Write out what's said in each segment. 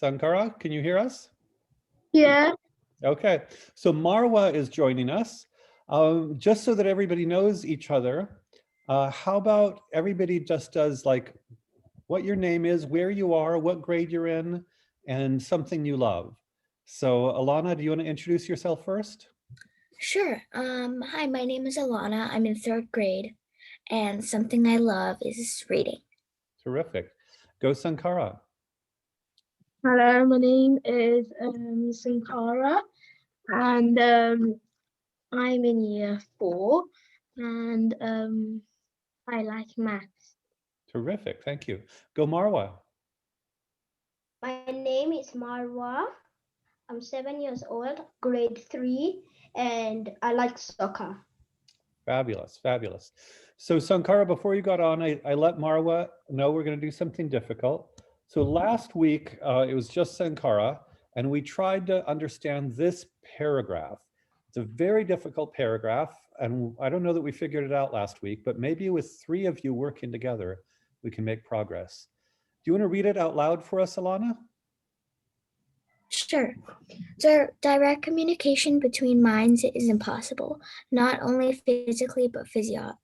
Sankara, can you hear us? Yeah. Okay, so Marwa is joining us. Just so that everybody knows each other, how about everybody just does like what your name is, where you are, what grade you're in, and something you love. So Alana, do you want to introduce yourself first? Sure. Hi, my name is Alana. I'm in third grade, and something I love is reading. Terrific. Go Sankara. Hello, my name is Sankara, and I'm in year 4, and I like maths. Terrific, thank you. Go Marwa. My name is Marwa. I'm 7 years old, grade 3, and I like soccer. Fabulous, fabulous. So Sankara, before you got on, I let Marwa know we're going to do something difficult. So last week, it was just Sankara, and we tried to understand this paragraph. It's a very difficult paragraph, and I don't know that we figured it out last week, but maybe with 3 of you working together, we can make progress. Do you want to read it out loud for us, Alana? Sure. Direct communication between minds is impossible, not only physically, but physiologically.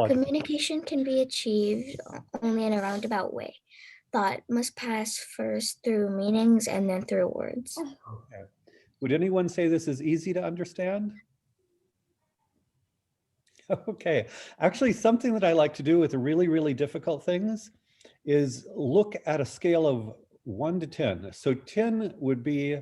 Communication can be achieved only in a roundabout way. Thought must pass first through meanings and then through words. Okay. Would anyone say this is easy to understand? Okay, actually something that I like to do with the really, really difficult things is look at a scale of 1 to 10. So 10 would be,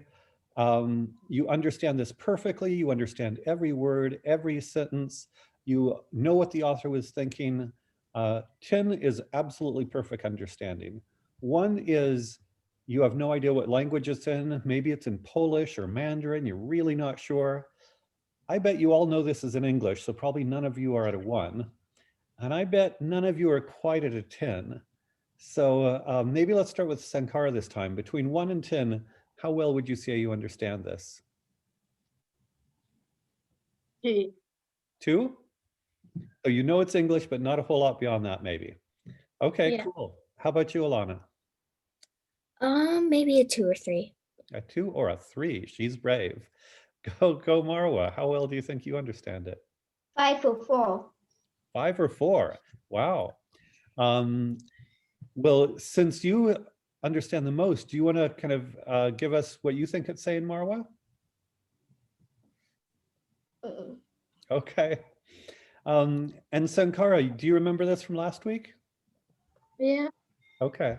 you understand this perfectly, you understand every word, every sentence, you know what the author was thinking. 10 is absolutely perfect understanding. 1 is you have no idea what language it's in, maybe it's in Polish or Mandarin, you're really not sure. I bet you all know this is in English, so probably none of you are at a 1. And I bet none of you are quite at a 10. So maybe let's start with Sankara this time. Between 1 and 10, how well would you say you understand this? 2. 2? So you know it's English, but not a whole lot beyond that, maybe. Okay, Yeah. cool. How about you, Alana? Maybe a 2 or 3. A 2 or a 3? She's brave. Go Marwa. How well do you think you understand it? 5 or 4. 5 or 4? Wow. Well, since you understand the most, do you want to kind of give us what you think it's saying, Marwa? Okay. And Sankara, do you remember this from last week? Yeah. Okay.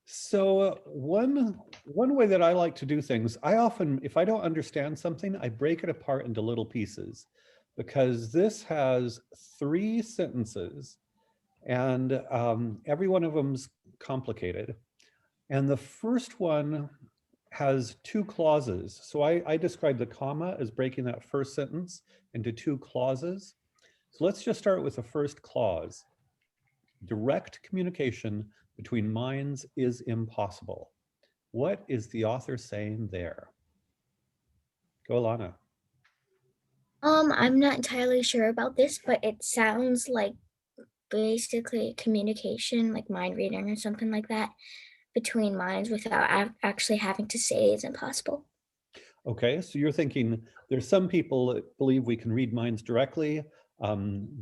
So one way that I like to do things, I often, if I don't understand something, I break it apart into little pieces, because this has 3 sentences and every one of them's complicated. And the first one has 2 clauses. So I describe the comma as breaking that first sentence into 2 clauses. So let's just start with the first clause. Direct communication between minds is impossible. What is the author saying there? Go, Alana. I'm not entirely sure about this, but it sounds like basically communication, like mind reading or something like that, between minds without actually having to say is impossible. Okay, so you're thinking there's some people that believe we can read minds directly.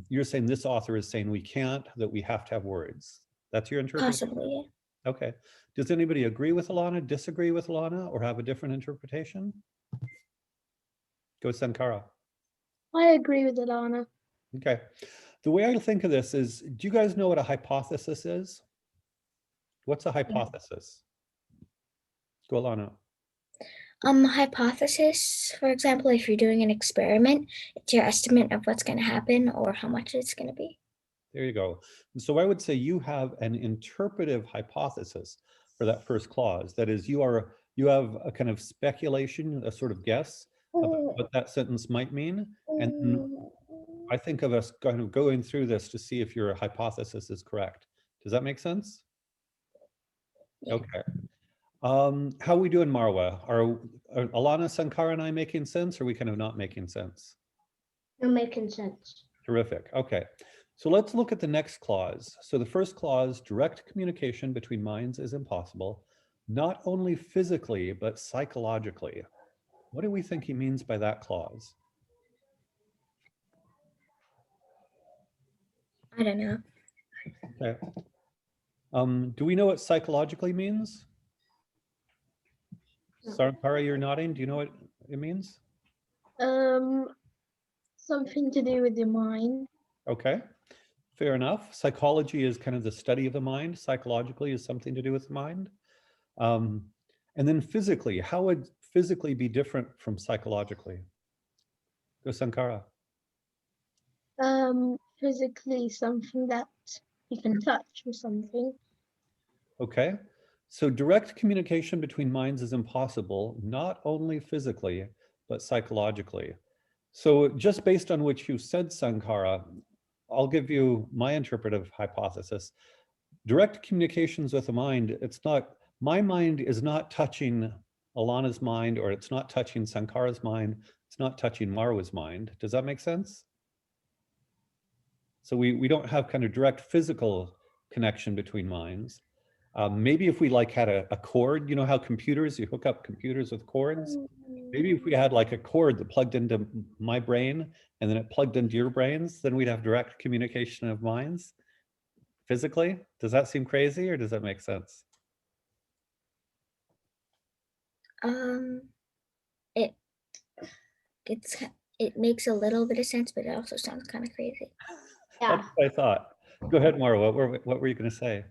You're saying this author is saying we can't, that we have to have words. That's your interpretation? Possibly, yeah. Okay. Does anybody agree with Alana, disagree with Alana, or have a different interpretation? Go Sankara. I agree with Alana. Okay. The way I think of this is, do you guys know what a hypothesis is? What's a hypothesis? Go Alana. Hypothesis, for example, if you're doing an experiment, it's your estimate of what's going to happen or how much it's going to be. There you go. So I would say you have an interpretive hypothesis for that first clause. That is, you have a kind of speculation, a sort of guess about what that sentence might mean. And I think of us kind of going through this to see if your hypothesis is correct. Does that make sense? Yeah. Okay. How are we doing, Marwa? Are Alana, Sankara, and I making sense, or are we kind of not making sense? You're making sense. Terrific. Okay. So let's look at the next clause. So the first clause, direct communication between minds is impossible, not only physically, but psychologically. What do we think he means by that clause? I don't know. Okay. Do we know what psychologically means? Sankara, you're nodding. Do you know what it means? Something to do with your mind. Okay, fair enough. Psychology is kind of the study of the mind. Psychologically is something to do with the mind. And then physically, how would physically be different from psychologically? Go Sankara. Physically something that you can touch or something. Okay, so direct communication between minds is impossible, not only physically, but psychologically. So just based on what you said, Sankara, I'll give you my interpretive hypothesis. Direct communications with the mind, my mind is not touching Alana's mind, or it's not touching Sankara's mind, it's not touching Marwa's mind. Does that make sense? So we don't have kind of direct physical connection between minds. Maybe if we like had a cord, you know how computers, you hook up computers with cords? Maybe if we had like a cord that plugged into my brain and then it plugged into your brains, then we'd have direct communication of minds physically. Does that seem crazy or does that make sense? It it makes a little bit of sense, but it also sounds kind of crazy. Yeah, That's what I thought. Go ahead, Marwa. What were you going to say?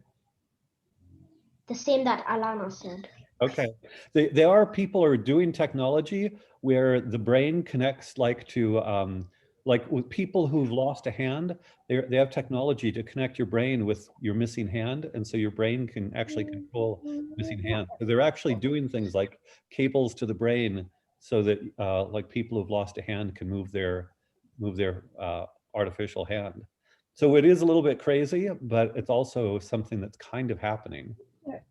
the same that Alana said. Okay. There are people who are doing technology where the brain connects like to, like with people who've lost a hand, they have technology to connect your brain with your missing hand. And so your brain can actually control missing hand. So they're actually doing things like cables to the brain so that like people who've lost a hand can move their artificial hand. So it is a little bit crazy, but it's also something that's kind of happening.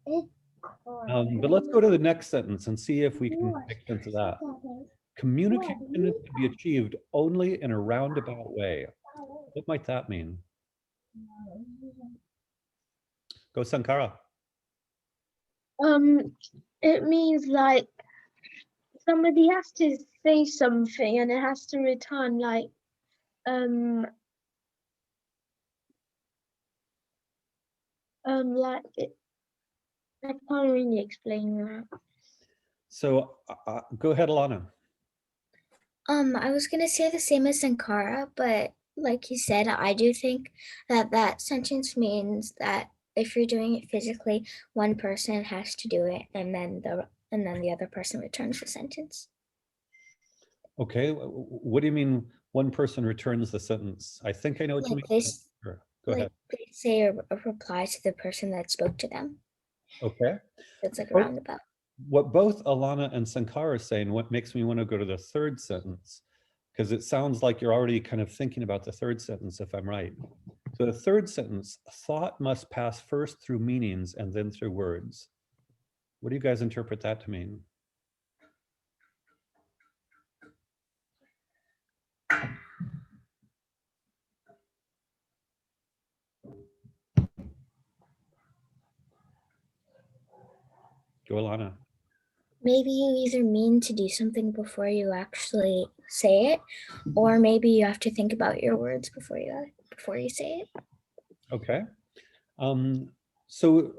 But let's go to the next sentence and see if we can make sense of that. Communication is to be achieved only in a roundabout way. What might that mean? Go Sankara. It means like somebody has to say something and it has to return like like it, I can't really explain that. So go ahead, Alana. I was gonna say the same as Sankara, but like you said, I do think that that sentence means that if you're doing it physically, one person has to do it, and then the other person returns the sentence. Okay, what do you mean one person returns the sentence? I think I know what you mean. Sure. Go ahead. They say a reply to the person that spoke to them. Okay. It's like a roundabout. What both Alana and Sankara are saying, what makes me want to go to the third sentence, because it sounds like you're already kind of thinking about the third sentence, if I'm right. So the third sentence, thought must pass first through meanings and then through words. What do you guys interpret that to mean? Go Alana. Maybe you either mean to do something before you actually say it, or maybe you have to think about your words before you say it. Okay. So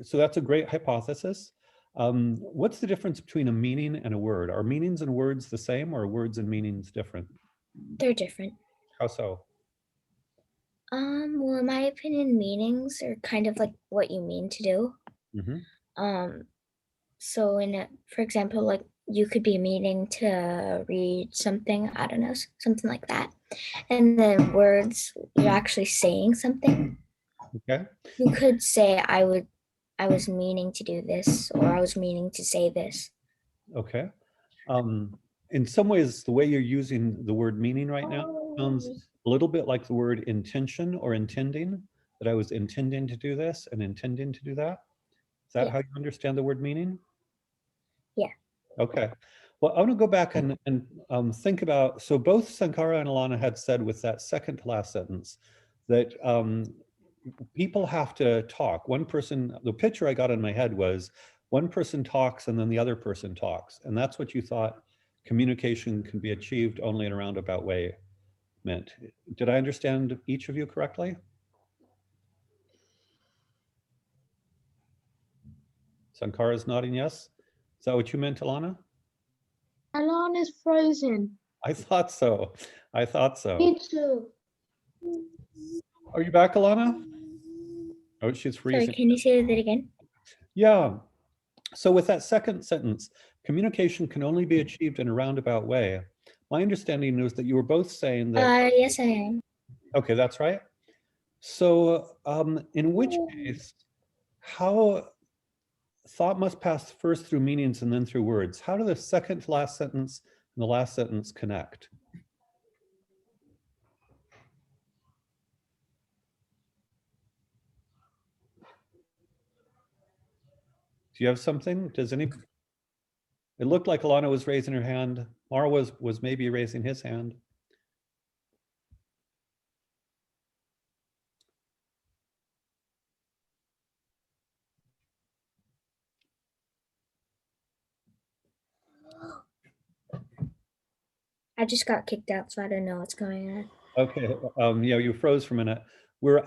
so that's a great hypothesis. What's the difference between a meaning and a word? Are meanings and words the same, or are words and meanings different? They're different. How so? Well, in my opinion, meanings are kind of like what you mean to do. Mm-hmm. So for example, like you could be meaning to read something, I don't know, something like that. And then words, you're actually saying something. Okay. You could say, I was meaning to do this, or I was meaning to say this. Okay. In some ways, the way you're using the word meaning right now sounds a little bit like the word intention or intending, that I was intending to do this and intending to do that. Is that how you understand the word meaning? Yeah. Okay. Well, I want to go back and think about, so both Sankara and Alana had said with that second to last sentence that people have to talk. One person, the picture I got in my head was one person talks and then the other person talks. And that's what you thought communication can be achieved only in a roundabout way meant. Did I understand each of you correctly? Sankara's nodding yes. Is that what you meant, Alana? Alana's frozen. I thought so. I thought so. Me too. Are you back, Alana? Oh, she's Sorry, freezing. can you say that again? Yeah. So with that second sentence, communication can only be achieved in a roundabout way. My understanding is that you were both saying that. Yes, I am. Okay, that's right. So in which case, how thought must pass first through meanings and then through words. How do the second to last sentence and the last sentence connect? Do you have something? Does any? It looked like Alana was raising her hand. Mara was maybe raising his hand. I just got kicked out, so I don't know what's going on. Okay, yeah, you froze for a minute.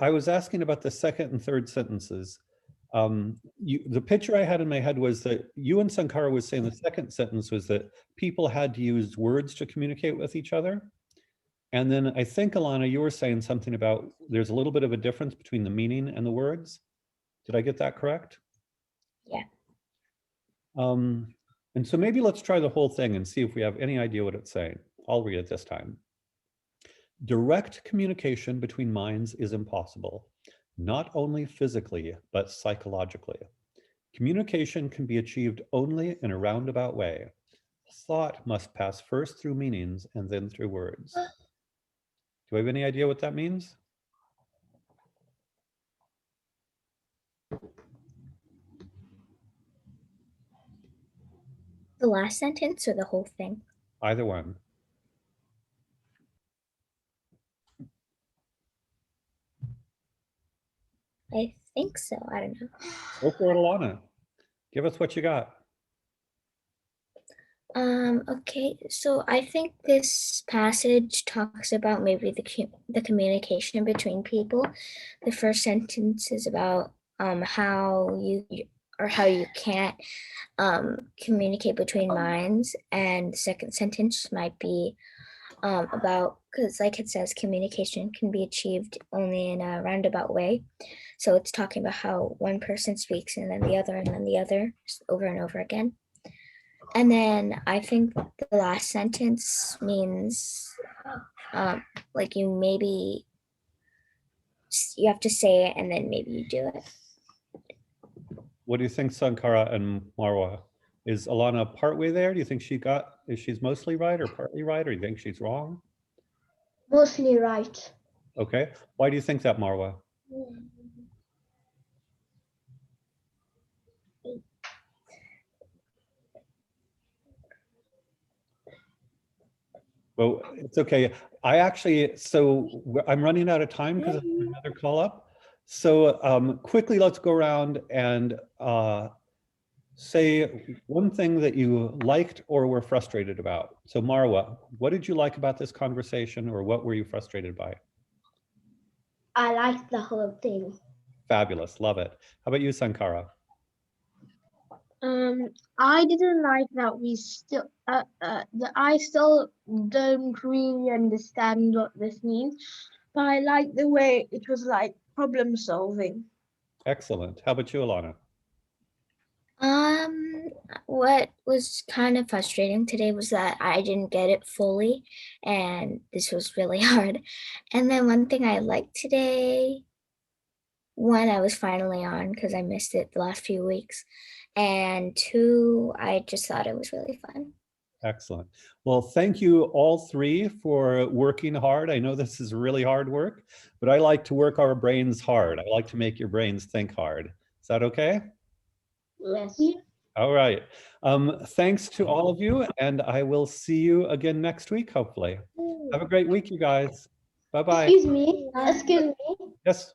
I was asking about the second and third sentences. The picture I had in my head was that you and Sankara was saying the second sentence was that people had to use words to communicate with each other. And then I think, Alana, you were saying something about there's a little bit of a difference between the meaning and the words. Did I get that correct? Yeah. And so maybe let's try the whole thing and see if we have any idea what it's saying. I'll read it this time. Direct communication between minds is impossible, not only physically, but psychologically. Communication can be achieved only in a roundabout way. Thought must pass first through meanings and then through words. Do I have any idea what that means? The last sentence or the whole thing? Either one. I think so. I don't know. Go for it, Alana. Give us what you got. Okay, so I think this passage talks about maybe the communication between people. The first sentence is about how you can't communicate between minds, and the second sentence might be about, because like it says, communication can be achieved only in a roundabout way. So it's talking about how one person speaks and then the other and then the other, just over and over again. And then I think the last sentence means like you have to say it and then maybe you do it. What do you think, Sankara and Marwa? Is Alana partway there? Do you think she's mostly right or partly right, or do you think she's wrong? Mostly right. Okay. Why do you think that, Marwa? Well, it's okay. I'm running out of time because I have another call up. So quickly, let's go around and say one thing that you liked or were frustrated about. So Marwa, what did you like about this conversation, or what were you frustrated by? I like the whole thing. Fabulous, love it. How about you, Sankara? I didn't like that we still that I still don't really understand what this means, but I like the way it was like problem solving. Excellent. How about you, Alana? What was kind of frustrating today was that I didn't get it fully, and this was really hard. And then one thing I liked today, one, I was finally on because I missed it the last few weeks, and two, I just thought it was really fun. Excellent. Well, thank you all three for working hard. I know this is really hard work, but I like to work our brains hard. I like to make your brains think hard. Is that okay? Yes. All right. Thanks to all of you, and I will see you again next week, hopefully. Have a great week, you guys. Bye-bye. Excuse me. Excuse me. Yes.